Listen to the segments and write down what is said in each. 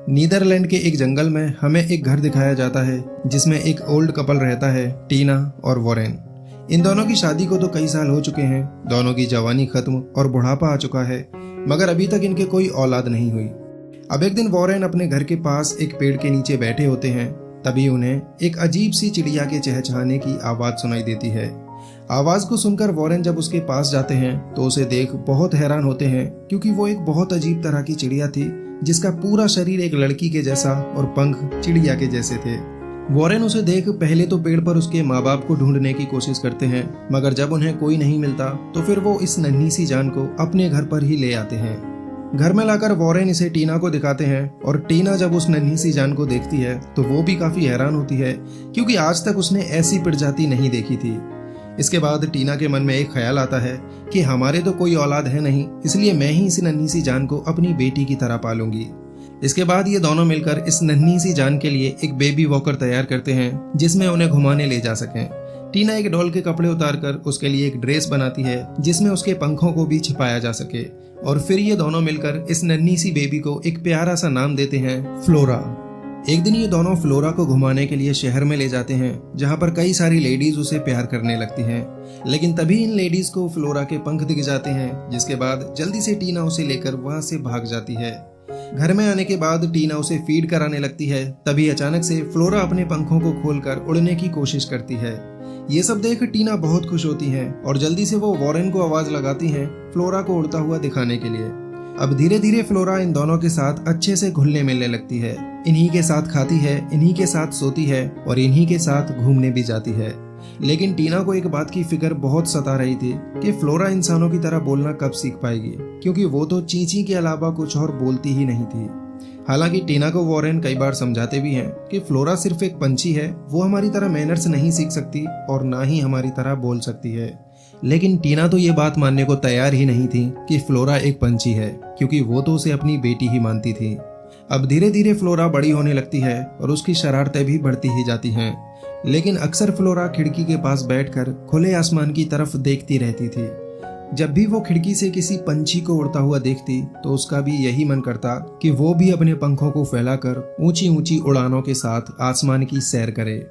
Netherlands के एक जंगल में हमें एक घर दिखाया जाता है जिसमें एक ओल्ड कपल रहता है, टीना और वॉरेन। इन दोनों की शादी को तो कई साल हो चुके हैं, दोनों की जवानी खत्म और बुढ़ापा आ चुका है, मगर अभी तक इनके कोई औलाद नहीं हुई। अब एक दिन वॉरेन अपने घर के पास एक पेड़ के नीचे बैठे होते हैं, तभी उन्हें एक अजीब सी चिड़िया के चहचहाने की आवाज सुनाई देती है। आवाज को सुनकर वॉरेन जब उसके पास जाते हैं तो उसे देख बहुत हैरान होते हैं, क्योंकि वो एक बहुत अजीब तरह की चिड़िया थी जिसका पूरा शरीर एक लड़की के जैसा और पंख चिड़िया के जैसे थे। वॉरेन उसे देख पहले तो पेड़ पर उसके माँ बाप को ढूंढने की कोशिश करते हैं, मगर जब उन्हें कोई नहीं मिलता तो फिर वो इस नन्ही सी जान को अपने घर पर ही ले आते हैं। घर में लाकर वॉरेन इसे टीना को दिखाते हैं और टीना जब उस नन्ही सी जान को देखती है तो वो भी काफी हैरान होती है, क्योंकि आज तक उसने ऐसी प्रजाति नहीं देखी थी। इसके बाद टीना के मन में एक ख्याल आता है कि हमारे तो कोई औलाद है नहीं, इसलिए मैं ही इस नन्ही सी जान को अपनी बेटी की तरह पालूंगी। इसके बाद ये दोनों मिलकर इस नन्ही सी जान के लिए एक बेबी वॉकर तैयार करते हैं जिसमें उन्हें घुमाने ले जा सकें। टीना एक डॉल के कपड़े उतारकर उसके लिए एक ड्रेस बनाती है जिसमें उसके पंखों को भी छिपाया जा सके, और फिर ये दोनों मिलकर इस नन्ही सी बेबी को एक प्यारा सा नाम देते हैं, फ्लोरा। एक दिन ये दोनों फ्लोरा को घुमाने के लिए शहर में ले जाते हैं, जहाँ पर कई सारी लेडीज उसे प्यार करने लगती हैं। लेकिन तभी इन लेडीज को फ्लोरा के पंख दिख जाते हैं, जिसके बाद जल्दी से टीना उसे लेकर वहाँ से भाग जाती है। घर में आने के बाद टीना उसे फीड कराने लगती है, तभी अचानक से फ्लोरा अपने पंखों को खोलकर उड़ने की कोशिश करती है। ये सब देख टीना बहुत खुश होती है और जल्दी से वो वॉरेन को आवाज लगाती है फ्लोरा को उड़ता हुआ दिखाने के लिए। अब धीरे धीरे फ्लोरा इन दोनों के साथ अच्छे से घुलने मिलने लगती है। इन्हीं के साथ खाती है, इन्हीं के साथ सोती है और इन्हीं के साथ घूमने भी जाती है। लेकिन टीना को एक बात की फिक्र बहुत सता रही थी कि फ्लोरा इंसानों की तरह बोलना कब सीख पाएगी, क्योंकि वो तो चींची के अलावा कुछ और बोलती ही नहीं थी। हालांकि टीना को वॉरेन कई बार समझाते भी हैं कि फ्लोरा सिर्फ एक पंछी है, वो हमारी तरह मैनर्स नहीं सीख सकती और ना ही हमारी तरह बोल सकती है। लेकिन टीना तो ये बात मानने को तैयार ही नहीं थी कि फ्लोरा एक पंछी है, क्योंकि वो तो उसे अपनी बेटी ही मानती थी। अब धीरे धीरे फ्लोरा बड़ी होने लगती है और उसकी शरारतें भी बढ़ती ही जाती हैं। लेकिन अक्सर फ्लोरा खिड़की के पास बैठकर खुले आसमान की तरफ देखती रहती थी। जब भी वो खिड़की से किसी पंछी को उड़ता हुआ देखती तो उसका भी यही मन करता कि वो भी अपने पंखों को फैलाकर ऊंची ऊंची उड़ानों के साथ आसमान की सैर करे।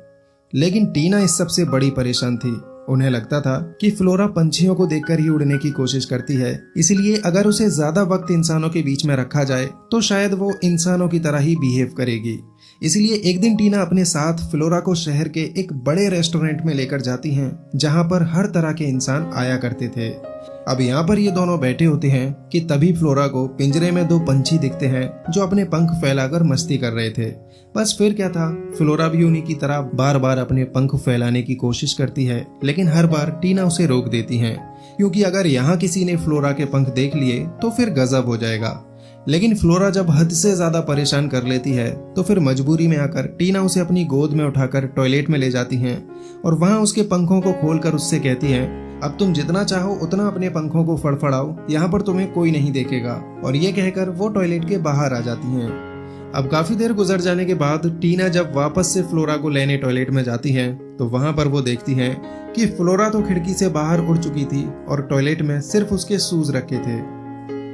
लेकिन टीना इस सबसे बड़ी परेशान थी। उन्हें लगता था कि फ्लोरा पंछियों को देखकर ही उड़ने की कोशिश करती है, इसलिए अगर उसे ज्यादा वक्त इंसानों के बीच में रखा जाए तो शायद वो इंसानों की तरह ही बिहेव करेगी। इसलिए एक दिन टीना अपने साथ फ्लोरा को शहर के एक बड़े रेस्टोरेंट में लेकर जाती हैं, जहां पर हर तरह के इंसान आया करते थे। अब यहाँ पर ये दोनों बैठे होते हैं कि तभी फ्लोरा को पिंजरे में दो पंछी दिखते हैं जो अपने पंख फैलाकर मस्ती कर रहे थे। बस फिर क्या था, फ्लोरा भी उन्हीं की तरह बार बार अपने पंख फैलाने की कोशिश करती है, लेकिन हर बार टीना उसे रोक देती है, क्योंकि अगर यहाँ किसी ने फ्लोरा के पंख देख लिए तो फिर गजब हो जाएगा। लेकिन फ्लोरा जब हद से ज्यादा परेशान कर लेती है तो फिर मजबूरी में आकर टीना उसे अपनी गोद में उठाकर टॉयलेट में ले जाती हैं और वहां उसके पंखों को खोलकर उससे कहती है, अब तुम जितना चाहो उतना अपने पंखों को फड़फड़ाओ, यहाँ पर तुम्हें कोई नहीं देखेगा। और ये कहकर वो टॉयलेट के बाहर आ जाती हैं। अब काफी देर गुजर जाने के बाद टीना जब वापस से फ्लोरा को लेने टॉयलेट में जाती है तो वहां पर वो देखती है कि फ्लोरा तो खिड़की से बाहर उड़ चुकी थी और टॉयलेट में सिर्फ उसके शूज रखे थे।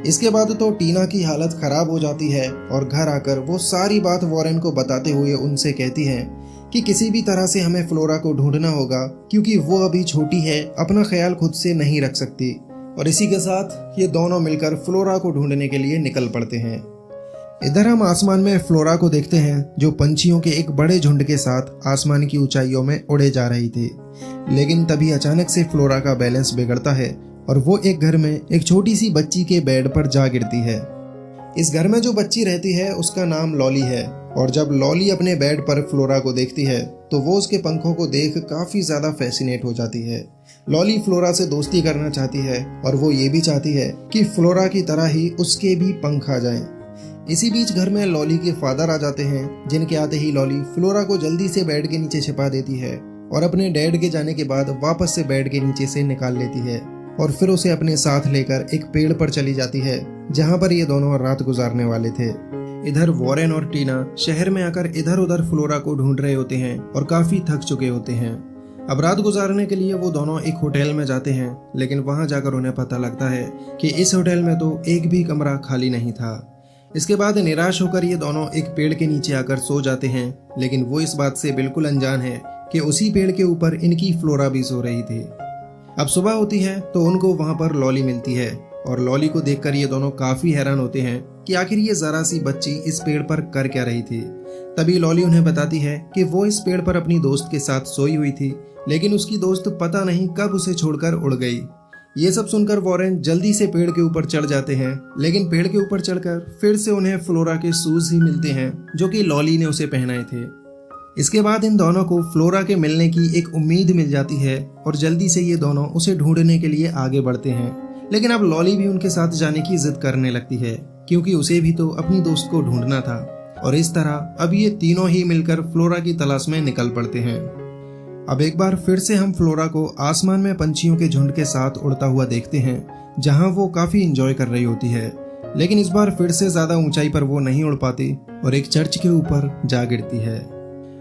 इसके बाद तो टीना की हालत खराब हो जाती है और घर आकर वो सारी बात वॉरेन को बताते हुए उनसे कहती है कि किसी भी तरह से हमें फ्लोरा को ढूंढना होगा, क्योंकि वो अभी छोटी है, अपना ख्याल खुद से नहीं रख सकती। और इसी के साथ ये दोनों मिलकर फ्लोरा को ढूंढने के लिए निकल पड़ते हैं। इधर हम आसमान में फ्लोरा को देखते हैं जो पंछियों के एक बड़े झुंड के साथ आसमान की ऊंचाइयों में उड़े जा रही थी। लेकिन तभी अचानक से फ्लोरा का बैलेंस बिगड़ता है और वो एक घर में एक छोटी सी बच्ची के बेड पर जा गिरती है। इस घर में जो बच्ची रहती है उसका नाम लॉली है, और जब लॉली अपने बेड पर फ्लोरा को देखती है तो वो उसके पंखों को देख काफी ज्यादा फैसिनेट हो जाती है। लॉली फ्लोरा से दोस्ती करना चाहती है और वो ये भी चाहती है कि फ्लोरा की तरह ही उसके भी पंख आ जाएं। इसी बीच घर में लॉली के फादर आ जाते हैं, जिनके आते ही लॉली फ्लोरा को जल्दी से बेड के नीचे छिपा देती है और अपने डैड के जाने के बाद वापस से बेड के नीचे से निकाल लेती है और फिर उसे अपने साथ लेकर एक पेड़ पर चली जाती है, जहां पर ये दोनों रात गुजारने वाले थे। इधर वॉरेन और टीना शहर में आकर इधर उधर फ्लोरा को ढूंढ रहे होते हैं और काफी थक चुके होते हैं। अब रात गुजारने के लिए वो दोनों एक होटल में जाते हैं, लेकिन वहां जाकर उन्हें पता लगता है कि इस होटल में तो एक भी कमरा खाली नहीं था। इसके बाद निराश होकर ये दोनों एक पेड़ के नीचे आकर सो जाते हैं, लेकिन वो इस बात से बिल्कुल अनजान है कि उसी पेड़ के ऊपर इनकी फ्लोरा भी सो रही थी। अब सुबह होती है तो उनको वहां पर लॉली मिलती है और लॉली को देखकर ये दोनों काफी हैरान होते हैं कि आखिर ये जरा सी बच्ची इस पेड़ पर कर क्या रही थी। तभी लॉली उन्हें बताती है कि वो इस पेड़ पर अपनी दोस्त के साथ सोई हुई थी, लेकिन उसकी दोस्त पता नहीं कब उसे छोड़कर उड़ गई। ये सब सुनकर वॉरेन जल्दी से पेड़ के ऊपर चढ़ जाते हैं, लेकिन पेड़ के ऊपर चढ़कर फिर से उन्हें फ्लोरा के शूज ही मिलते हैं जो कि लॉली ने उसे पहनाए थे। इसके बाद इन दोनों को फ्लोरा के मिलने की एक उम्मीद मिल जाती है और जल्दी से ये दोनों उसे ढूंढने के लिए आगे बढ़ते हैं। लेकिन अब लॉली भी उनके साथ जाने की जिद करने लगती है, क्योंकि उसे भी तो अपनी दोस्त को ढूंढना था। और इस तरह अब ये तीनों ही मिलकर फ्लोरा की तलाश में निकल पड़ते हैं। अब एक बार फिर से हम फ्लोरा को आसमान में पंछियों के झुंड के साथ उड़ता हुआ देखते हैं, जहां वो काफी एंजॉय कर रही होती है। लेकिन इस बार फिर से ज्यादा ऊंचाई पर वो नहीं उड़ पाती और एक चर्च के ऊपर जा गिरती है।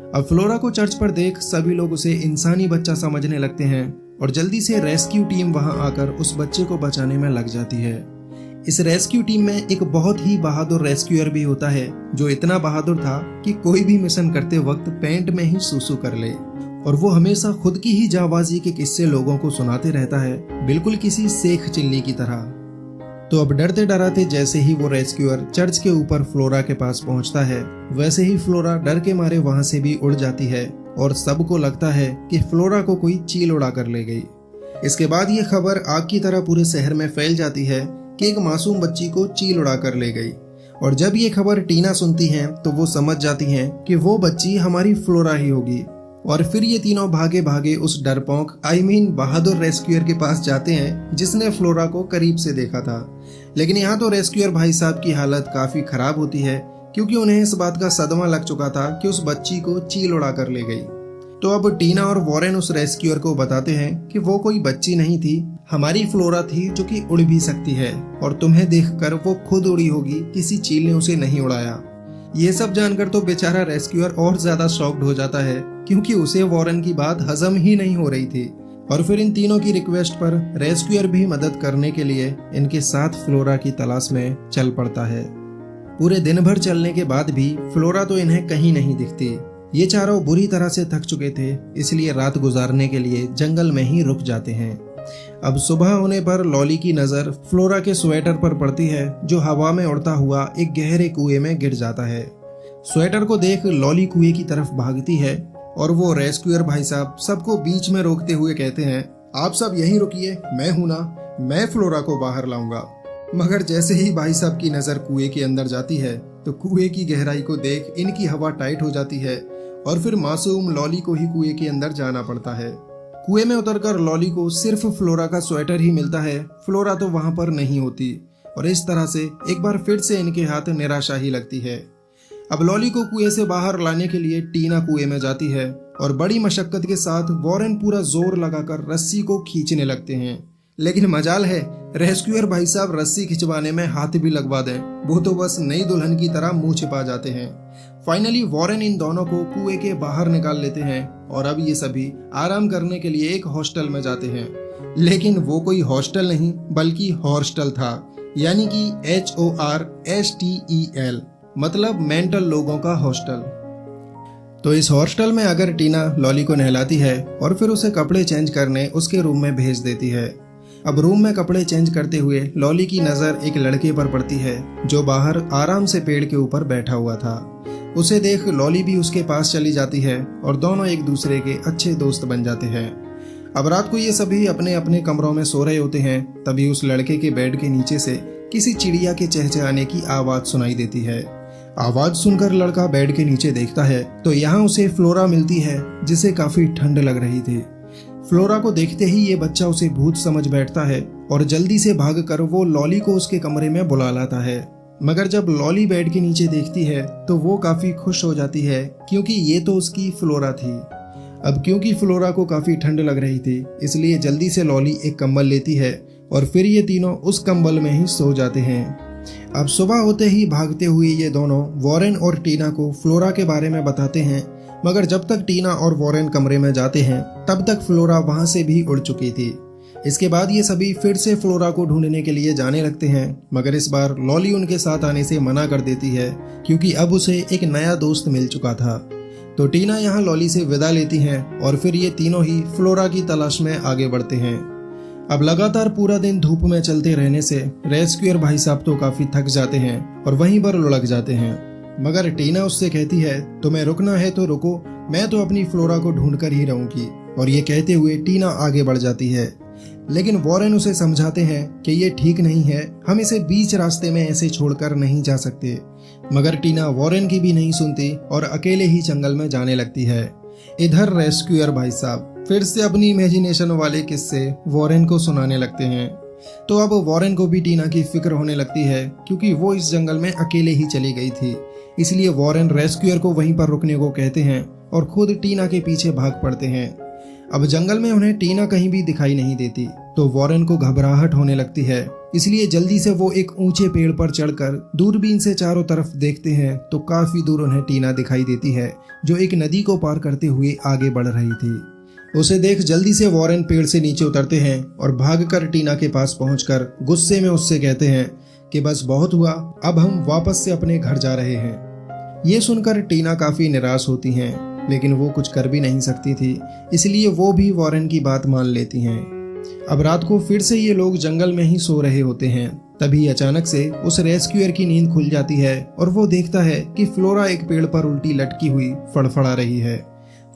अब फ्लोरा को चर्च पर देख सभी लोग उसे इंसानी बच्चा समझने लगते हैं और जल्दी से रेस्क्यू टीम वहां आकर उस बच्चे को बचाने में लग जाती है। इस रेस्क्यू टीम में एक बहुत ही बहादुर रेस्क्यूअर भी होता है, जो इतना बहादुर था कि कोई भी मिशन करते वक्त पैंट में ही सूसू कर ले, और वो हमेशा खुद की ही जाबाजी के किस्से लोगों को सुनाते रहता है, बिल्कुल किसी शेख चिल्ली की तरह। तो अब डरते डराते जैसे ही वो रेस्क्यूअर चर्च के ऊपर फ्लोरा के पास पहुंचता है, वैसे ही फ्लोरा डर के मारे वहां से भी उड़ जाती है और सबको लगता है कि फ्लोरा को कोई चील उड़ा कर ले गई। इसके बाद ये खबर आग की तरह पूरे शहर में फैल जाती है कि एक मासूम बच्ची को चील उड़ा कर ले गई। और जब ये खबर टीना सुनती है तो वो समझ जाती है कि वो बच्ची हमारी फ्लोरा ही होगी। और फिर ये तीनों भागे भागे उस डरपोक बहादुर रेस्क्यूअर के पास जाते हैं जिसने फ्लोरा को करीब से देखा था। लेकिन यहाँ तो रेस्क्यूअर भाई साहब की हालत काफी खराब होती है, क्योंकि उन्हें इस बात का सदमा लग चुका था कि उस बच्ची को चील उड़ा कर ले गई। तो अब टीना और वॉरेन उस रेस्क्यूअर को बताते हैं कि वो कोई बच्ची नहीं थी, हमारी फ्लोरा थी जो कि उड़ भी सकती है, और तुम्हें देखकर वो खुद उड़ी होगी, किसी चील ने उसे नहीं उड़ाया। ये सब जानकर तो बेचारा रेस्क्यूअर और ज्यादा शॉक्ड हो जाता है, क्योंकि उसे वॉरेन की बात हजम ही नहीं हो रही थी। और फिर इन तीनों की रिक्वेस्ट पर रेस्क्यूअर भी मदद करने के लिए इनके साथ फ्लोरा की तलाश में चल पड़ता है। पूरे दिन भर चलने के बाद भी फ्लोरा तो इन्हें कहीं नहीं दिखती। ये चारों बुरी तरह से थक चुके थे, इसलिए रात गुजारने के लिए जंगल में ही रुक जाते हैं। अब सुबह होने पर लॉली की नजर फ्लोरा के स्वेटर पर पड़ती है, जो हवा में उड़ता हुआ एक गहरे कुएं में गिर जाता है। स्वेटर को देख लॉली कुएं की तरफ भागती है और वो रेस्क्यूअर भाई साहब सबको बीच में रोकते हुए कहते हैं, आप सब यहीं रुकिए, मैं हूं ना, मैं फ्लोरा को बाहर लाऊंगा। मगर जैसे ही भाई साहब की नजर कुएं के अंदर जाती है तो कुएं की गहराई को देख इनकी हवा टाइट हो जाती है और फिर मासूम लॉली को ही कुएं के अंदर जाना पड़ता है। कुएं में उतरकर लॉली को सिर्फ फ्लोरा का स्वेटर ही मिलता है, फ्लोरा तो वहां पर नहीं होती। और इस तरह से एक बार फिर से इनके हाथ निराशा ही लगती है। अब लॉली को कुएं से बाहर लाने के लिए टीना कुएं में जाती है और बड़ी मशक्कत के साथ वॉरेन पूरा जोर लगाकर रस्सी को खींचने लगते हैं। लेकिन मजाल है, रेस्क्यूअर भाई साहब रस्सी खिंचवाने में हाथ भी लगवा दें, वो तो बस नई दुल्हन की तरह मुंह छिपा जाते हैं। फाइनली वॉरेन इन दोनों को कुएं के बाहर निकाल लेते हैं और अब ये सभी आराम करने के लिए एक हॉस्टल में जाते हैं। लेकिन वो कोई हॉस्टल नहीं बल्कि हॉस्टल था, यानी कि HORSTEL, मतलब मेंटल लोगों का हॉस्टल। तो इस हॉस्टल में अगर टीना लॉली को नहलाती है और फिर उसे कपड़े चेंज करने उसके रूम में भेज देती है। अब रूम में कपड़े चेंज करते हुए लॉली की नजर एक लड़के पर पड़ती है जो बाहर आराम से पेड़ के ऊपर बैठा हुआ था। उसे देख लॉली भी उसके पास चली जाती है और दोनों एक दूसरे के अच्छे दोस्त बन जाते हैं। अब रात को ये सभी अपने अपने कमरों में सो रहे होते हैं, तभी उस लड़के के बेड के नीचे से किसी चिड़िया के चहचहाने की आवाज सुनाई देती है। आवाज सुनकर लड़का बेड के नीचे देखता है तो यहाँ उसे फ्लोरा मिलती है, जिसे काफी ठंड लग रही थी। फ्लोरा को देखते ही ये बच्चा उसे भूत समझ बैठता है और जल्दी से भागकर वो लॉली को उसके कमरे में बुला लाता है। मगर जब लॉली बेड के नीचे देखती है तो वो काफी खुश हो जाती है, क्योंकि ये तो उसकी फ्लोरा थी। अब क्योंकि फ्लोरा को काफी ठंड लग रही थी, इसलिए जल्दी से लॉली एक कंबल लेती है और फिर ये तीनों उस कंबल में ही सो जाते हैं। अब सुबह होते ही भागते हुए ये दोनों वॉरेन और टीना को फ्लोरा के बारे में बताते हैं, मगर जब तक टीना और वॉरेन कमरे में जाते हैं तब तक फ्लोरा वहां से भी उड़ चुकी थी। इसके बाद ये सभी फिर से फ्लोरा को ढूंढने के लिए जाने लगते हैं, मगर इस बार लॉली उनके साथ आने से मना कर देती है क्योंकि अब उसे एक नया दोस्त मिल चुका था। तो टीना यहाँ लॉली से विदा लेती हैं और फिर ये तीनों ही फ्लोरा की तलाश में आगे बढ़ते हैं। अब लगातार पूरा दिन धूप में चलते रहने से रेस्क्यूअर भाई साहब तो काफी थक जाते हैं और वहीं पर लुढ़क जाते हैं, मगर टीना उससे कहती है तुम्हें रुकना है तो रुको, मैं तो अपनी फ्लोरा को ढूंढकर ही रहूंगी। और ये कहते हुए टीना आगे बढ़ जाती है, लेकिन वॉरेन उसे समझाते हैं कि ये ठीक नहीं है, हम इसे बीच रास्ते में ऐसे छोड़कर नहीं जा सकते। मगर टीना वॉरेन की भी नहीं सुनती और अकेले ही जंगल में जाने लगती है। इधर रेस्क्यूअर भाई साहब फिर से अपनी इमेजिनेशन वाले किस्से वॉरेन को सुनाने लगते हैं। तो अब वॉरेन को भी टीना की फिक्र होने लगती है क्योंकि वो इस जंगल में अकेले ही चली गई थी। इसलिए वॉरेन रेस्क्यूअर को वहीं पर रुकने को कहते हैं और खुद टीना के पीछे भाग पड़ते हैं। अब जंगल में उन्हें टीना कहीं भी दिखाई नहीं देती, तो वॉरेन को घबराहट होने लगती है। इसलिए जल्दी से वो एक ऊंचे पेड़ पर चढ़कर दूरबीन से चारों तरफ देखते हैं तो काफी दूर उन्हें टीना दिखाई देती है, जो एक नदी को पार करते हुए आगे बढ़ रही थी। उसे देख जल्दी से वॉरेन पेड़ से नीचे उतरते हैं और भागकर टीना के पास पहुंचकर गुस्से में उससे कहते हैं कि बस बहुत हुआ, अब हम वापस से अपने घर जा रहे हैं। ये सुनकर टीना काफी निराश होती हैं, लेकिन वो कुछ कर भी नहीं सकती थी, इसलिए वो भी वॉरेन की बात मान लेती हैं। अब रात को फिर से ये लोग जंगल में ही सो रहे होते हैं। तभी अचानक से उस रेस्क्यूअर की नींद खुल जाती है और वो देखता है कि फ्लोरा एक पेड़ पर उल्टी लटकी हुई फड़फड़ा रही है।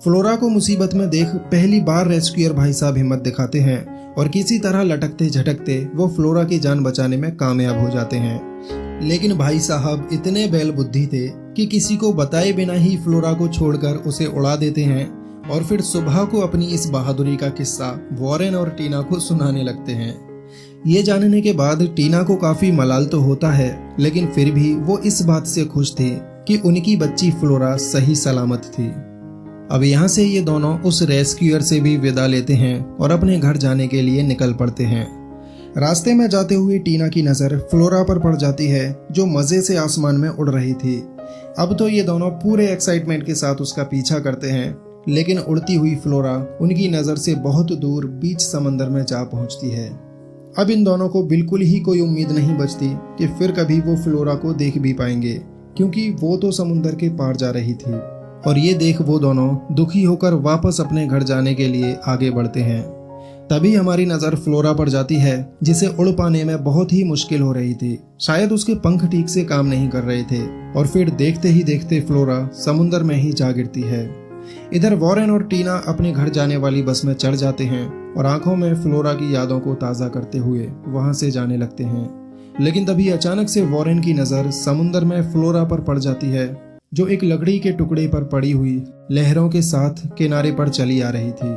फ्लोरा को मुसीबत में देख पहली बार रेस्क्यूअर भाई साहब हिम्मत दिखाते हैं और किसी तरह लटकते झटकते वो फ्लोरा की जान बचाने में कामयाब हो जाते हैं। लेकिन भाई साहब इतने बैल बुद्धि थे कि किसी को बताए बिना ही फ्लोरा को छोड़कर उसे उड़ा देते हैं और फिर सुबह को अपनी इस बहादुरी का किस्सा वॉरेन और टीना को सुनाने लगते हैं। ये जानने के बाद टीना को काफी मलाल तो होता है, लेकिन फिर भी वो इस बात से खुश थी कि उनकी बच्ची फ्लोरा सही सलामत थी। अब यहाँ से ये दोनों उस रेस्क्यूअर से भी विदा लेते हैं और अपने घर जाने के लिए निकल पड़ते हैं। रास्ते में जाते हुए टीना की नजर फ्लोरा पर पड़ जाती है, जो मजे से आसमान में उड़ रही थी। अब तो ये दोनों पूरे एक्साइटमेंट के साथ उसका पीछा करते हैं, लेकिन उड़ती हुई फ्लोरा उनकी नजर से बहुत दूर बीच समंदर में जा पहुंचती है। अब इन दोनों को बिल्कुल ही कोई उम्मीद नहीं बचती कि फिर कभी वो फ्लोरा को देख भी पाएंगे, क्योंकि वो तो समुंदर के पार जा रही थी। और ये देख वो दोनों दुखी होकर वापस अपने घर जाने के लिए आगे बढ़ते हैं। तभी हमारी नजर फ्लोरा पर जाती है, जिसे उड़ पाने में बहुत ही मुश्किल हो रही थी। शायद उसके पंख ठीक से काम नहीं कर रहे थे और फिर देखते ही देखते फ्लोरा समुंदर में ही जा गिरती है। इधर वॉरेन और टीना अपने घर जाने वाली बस में चढ़ जाते हैं और आंखों में फ्लोरा की यादों को ताज़ा करते हुए वहां से जाने लगते हैं। लेकिन तभी अचानक से वॉरेन की नजर समुंदर में फ्लोरा पर पड़ जाती है, जो एक लकड़ी के टुकड़े पर पड़ी हुई लहरों के साथ किनारे पर चली आ रही थी।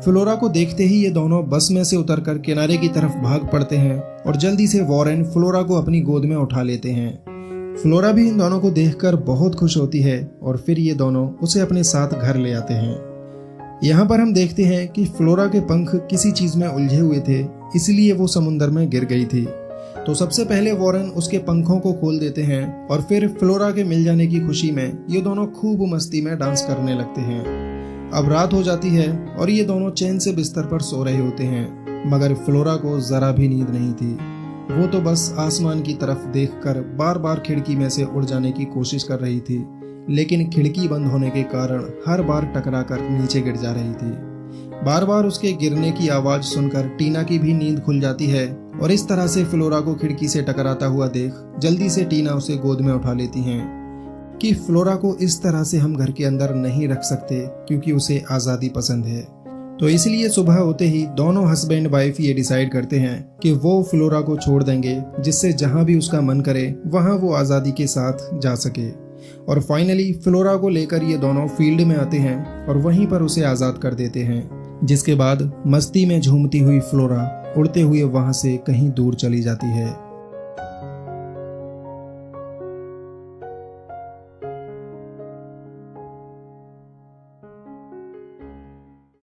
फ्लोरा को देखते ही ये दोनों बस में से उतरकर किनारे की तरफ भाग पड़ते हैं और जल्दी से वॉरेन फ्लोरा को अपनी गोद में उठा लेते हैं। फ्लोरा भी इन दोनों को देखकर बहुत खुश होती है और फिर ये दोनों उसे अपने साथ घर ले आते हैं। यहाँ पर हम देखते हैं कि फ्लोरा के पंख किसी चीज में उलझे हुए थे, इसलिए वो समुंदर में गिर गई थी। तो सबसे पहले वॉरेन उसके पंखों को खोल देते हैं और फिर फ्लोरा के मिल जाने की खुशी में ये दोनों खूब मस्ती में डांस करने लगते हैं। अब रात हो जाती है और ये दोनों चैन से बिस्तर पर सो रहे होते हैं, मगर फ्लोरा को जरा भी नींद नहीं थी। वो तो बस आसमान की तरफ देखकर बार बार खिड़की में से उड़ जाने की कोशिश कर रही थी, लेकिन खिड़की बंद होने के कारण हर बार टकराकर नीचे गिर जा रही थी। बार बार उसके गिरने की आवाज सुनकर टीना की भी नींद खुल जाती है और इस तरह से फ्लोरा को खिड़की से टकराता हुआ देख जल्दी से टीना उसे गोद में उठा लेती हैं कि फ्लोरा को इस तरह से हम घर के अंदर नहीं रख सकते, क्योंकि उसे आज़ादी पसंद है। तो इसलिए सुबह होते ही दोनों हस्बैंड वाइफ ये डिसाइड करते हैं कि वो फ्लोरा को छोड़ देंगे, जिससे जहां भी उसका मन करे वहां वो आज़ादी के साथ जा सके। और फाइनली फ्लोरा को लेकर ये दोनों फील्ड में आते हैं और वहीं पर उसे आज़ाद कर देते हैं, जिसके बाद मस्ती में झूमती हुई फ्लोरा उड़ते हुए वहां से कहीं दूर चली जाती है।